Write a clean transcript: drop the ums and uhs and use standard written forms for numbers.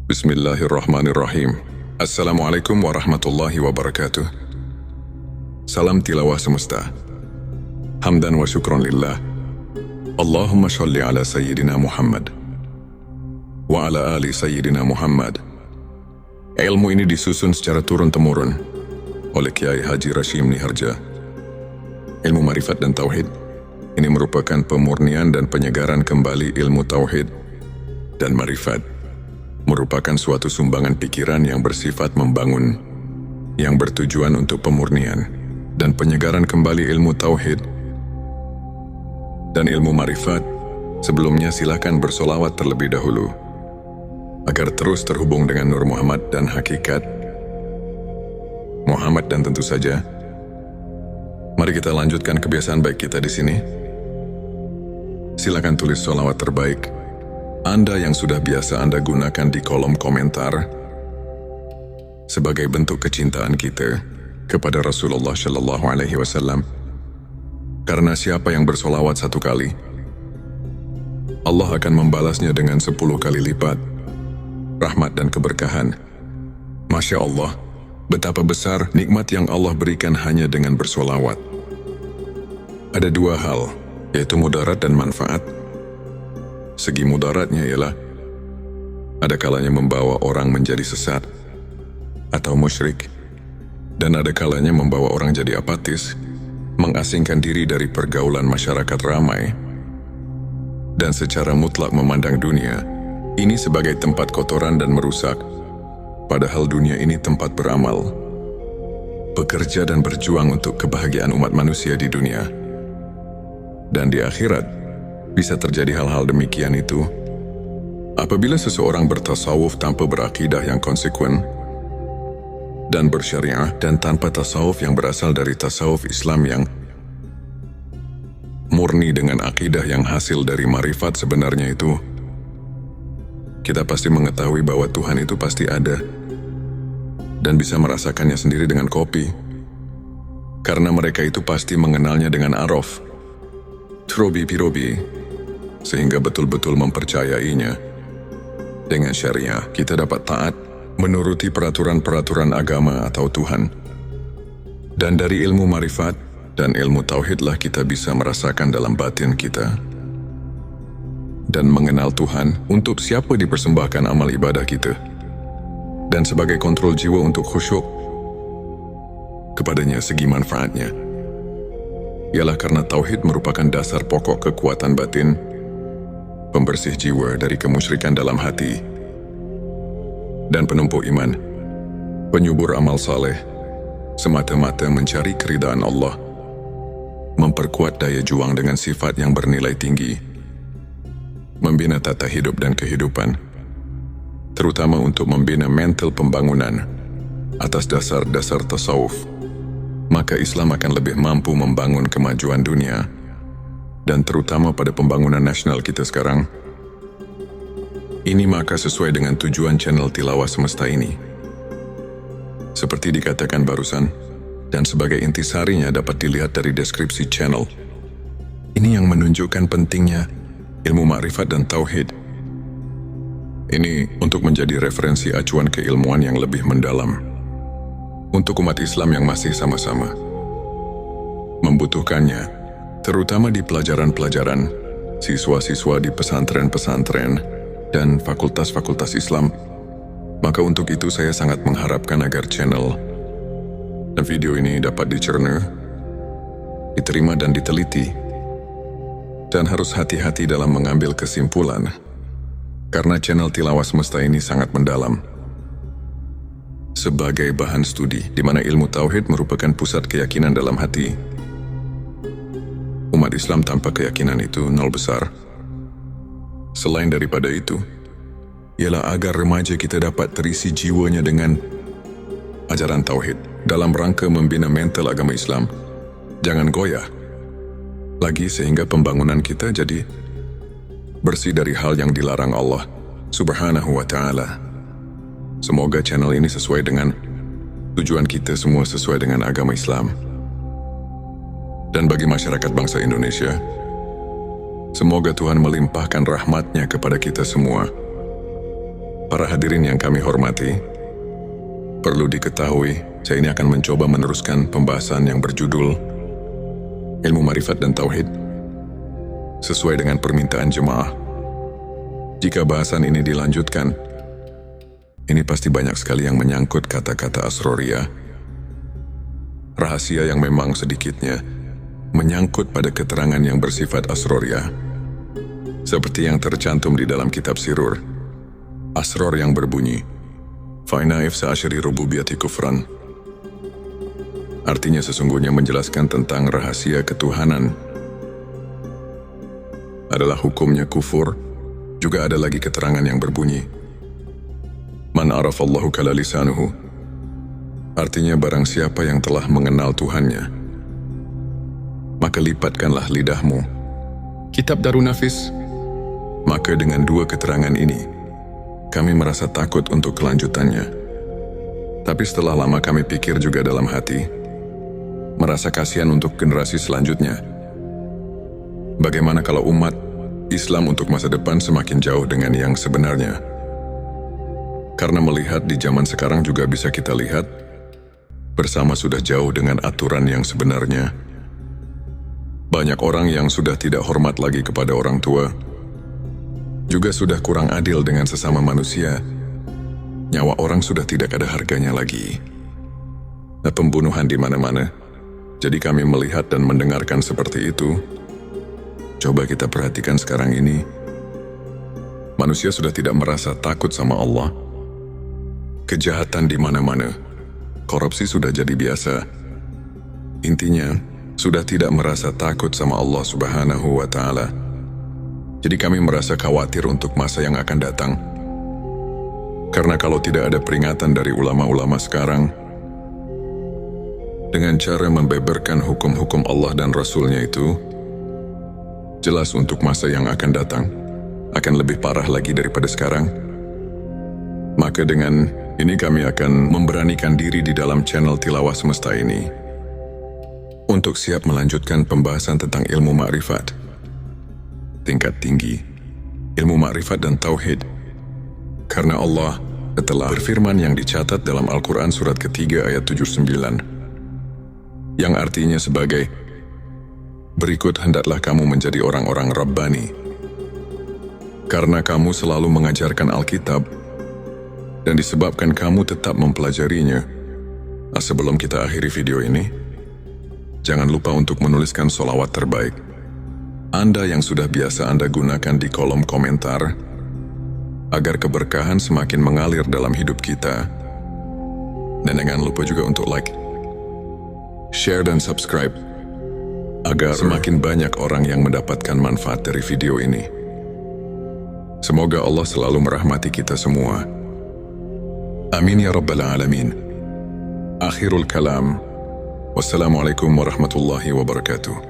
Bismillahirrahmanirrahim. Assalamualaikum warahmatullahi wabarakatuh. Salam tilawah semesta. Hamdan wa syukron lillah. Allahumma sholli ala Sayyidina Muhammad wa ala ali Sayyidina Muhammad. Ilmu ini disusun secara turun-temurun oleh Kiai Haji Rashim Niharja. Ilmu Marifat dan Tauhid ini merupakan pemurnian dan penyegaran kembali ilmu Tauhid dan Marifat. Merupakan suatu sumbangan pikiran yang bersifat membangun, yang bertujuan untuk pemurnian dan penyegaran kembali ilmu Tauhid dan ilmu Marifat. Sebelumnya silakan bersolawat terlebih dahulu, agar terus terhubung dengan Nur Muhammad dan hakikat Muhammad. Dan tentu saja, mari kita lanjutkan kebiasaan baik kita di sini. Silakan tulis solawat terbaik Anda yang sudah biasa Anda gunakan di kolom komentar sebagai bentuk kecintaan kita kepada Rasulullah Shallallahu Alaihi Wasallam. Karena siapa yang bersolawat 1 kali, Allah akan membalasnya dengan 10 kali lipat rahmat dan keberkahan. Masya Allah, betapa besar nikmat yang Allah berikan hanya dengan bersolawat. Ada 2 hal, yaitu mudarat dan manfaat. Segi mudaratnya ialah ada kalanya membawa orang menjadi sesat atau musyrik, dan ada kalanya membawa orang jadi apatis, mengasingkan diri dari pergaulan masyarakat ramai, dan secara mutlak memandang dunia ini sebagai tempat kotoran dan merusak, padahal dunia ini tempat beramal, bekerja dan berjuang untuk kebahagiaan umat manusia di dunia. Dan di akhirat bisa terjadi hal-hal demikian itu apabila seseorang bertasawuf tanpa berakidah yang konsekuen dan bersyariah, dan tanpa tasawuf yang berasal dari tasawuf Islam yang murni dengan akidah yang hasil dari marifat sebenarnya itu. Kita pasti mengetahui bahwa Tuhan itu pasti ada dan bisa merasakannya sendiri dengan kopi, karena mereka itu pasti mengenalnya dengan araf, trobi-pirobi, sehingga betul-betul mempercayainya. Dengan syariah, kita dapat taat menuruti peraturan-peraturan agama atau Tuhan. Dan dari ilmu marifat dan ilmu tauhidlah kita bisa merasakan dalam batin kita dan mengenal Tuhan untuk siapa dipersembahkan amal ibadah kita, dan sebagai kontrol jiwa untuk khusyuk kepadanya. Segi manfaatnya ialah karena tauhid merupakan dasar pokok kekuatan batin, pembersih jiwa dari kemusyrikan dalam hati, dan penumpuh iman, penyubur amal saleh, semata-mata mencari keridaan Allah, memperkuat daya juang dengan sifat yang bernilai tinggi, membina tata hidup dan kehidupan, terutama untuk membina mental pembangunan atas dasar-dasar tasawuf. Maka Islam akan lebih mampu membangun kemajuan dunia, dan terutama pada pembangunan nasional kita sekarang. Ini maka sesuai dengan tujuan channel Tilawah Semesta ini. Seperti dikatakan barusan, dan sebagai intisarinya dapat dilihat dari deskripsi channel. Ini yang menunjukkan pentingnya ilmu makrifat dan tauhid. Ini untuk menjadi referensi acuan keilmuan yang lebih mendalam untuk umat Islam yang masih sama-sama membutuhkannya, terutama di pelajaran-pelajaran siswa-siswa di pesantren-pesantren dan fakultas-fakultas Islam. Maka untuk itu saya sangat mengharapkan agar channel dan video ini dapat dicerna, diterima dan diteliti, dan harus hati-hati dalam mengambil kesimpulan, karena channel Tilawah Semesta ini sangat mendalam sebagai bahan studi, di mana ilmu tauhid merupakan pusat keyakinan dalam hati. Umat Islam tanpa keyakinan itu nol besar. Selain daripada itu, ialah agar remaja kita dapat terisi jiwanya dengan ajaran tauhid dalam rangka membina mental agama Islam. Jangan goyah lagi sehingga pembangunan kita jadi bersih dari hal yang dilarang Allah Subhanahu wa Ta'ala. Semoga channel ini sesuai dengan tujuan kita semua, sesuai dengan agama Islam. Dan bagi masyarakat bangsa Indonesia, semoga Tuhan melimpahkan rahmat-Nya kepada kita semua Para hadirin yang kami hormati, perlu diketahui, saya ini akan mencoba meneruskan pembahasan yang berjudul Ilmu Ma'rifat dan Tauhid sesuai dengan permintaan jemaah. Jika bahasan ini dilanjutkan, ini pasti banyak sekali yang menyangkut kata-kata asroriyah, rahasia yang memang sedikitnya menyangkut pada keterangan yang bersifat asroriyah, seperti yang tercantum di dalam kitab Sirur. Asror yang berbunyi, Fa'ina ifsa asyri rububiyati kufran. Artinya sesungguhnya menjelaskan tentang rahasia ketuhanan adalah hukumnya kufur. Juga ada lagi keterangan yang berbunyi, Man arafallahu kala lisanuhu. Artinya barang siapa yang telah mengenal Tuhannya, maka lipatkanlah lidahmu. Kitab Darun Nafis. Maka dengan dua keterangan ini, kami merasa takut untuk kelanjutannya. Tapi setelah lama kami pikir juga dalam hati, merasa kasihan untuk generasi selanjutnya. Bagaimana kalau umat Islam untuk masa depan semakin jauh dengan yang sebenarnya? Karena melihat di zaman sekarang juga bisa kita lihat, bersama sudah jauh dengan aturan yang sebenarnya. Banyak orang yang sudah tidak hormat lagi kepada orang tua, juga sudah kurang adil dengan sesama manusia. Nyawa orang sudah tidak ada harganya lagi. Nah, pembunuhan di mana-mana. Jadi kami melihat dan mendengarkan seperti itu. Coba kita perhatikan sekarang ini. Manusia sudah tidak merasa takut sama Allah. Kejahatan di mana-mana. Korupsi sudah jadi biasa. Intinya, sudah tidak merasa takut sama Allah Subhanahu wa Ta'ala. Jadi kami merasa khawatir untuk masa yang akan datang. Karena kalau tidak ada peringatan dari ulama-ulama sekarang, dengan cara membeberkan hukum-hukum Allah dan Rasul-Nya itu, jelas untuk masa yang akan datang, akan lebih parah lagi daripada sekarang. Maka dengan ini kami akan memberanikan diri di dalam channel Tilawah Semesta ini, untuk siap melanjutkan pembahasan tentang ilmu ma'rifat tingkat tinggi, ilmu ma'rifat dan tauhid. Karena Allah telah berfirman yang dicatat dalam Al-Quran surat ketiga ayat 79, yang artinya sebagai, berikut hendaklah kamu menjadi orang-orang Rabbani, karena kamu selalu mengajarkan Alkitab, dan disebabkan kamu tetap mempelajarinya. Nah, sebelum kita akhiri video ini, jangan lupa untuk menuliskan sholawat terbaik Anda yang sudah biasa Anda gunakan di kolom komentar, agar keberkahan semakin mengalir dalam hidup kita. Dan jangan lupa juga untuk like, share dan subscribe, agar semakin banyak orang yang mendapatkan manfaat dari video ini. Semoga Allah selalu merahmati kita semua. Amin ya Rabbal Alamin. Akhirul kalam. Wassalamualaikum warahmatullahi wabarakatuh.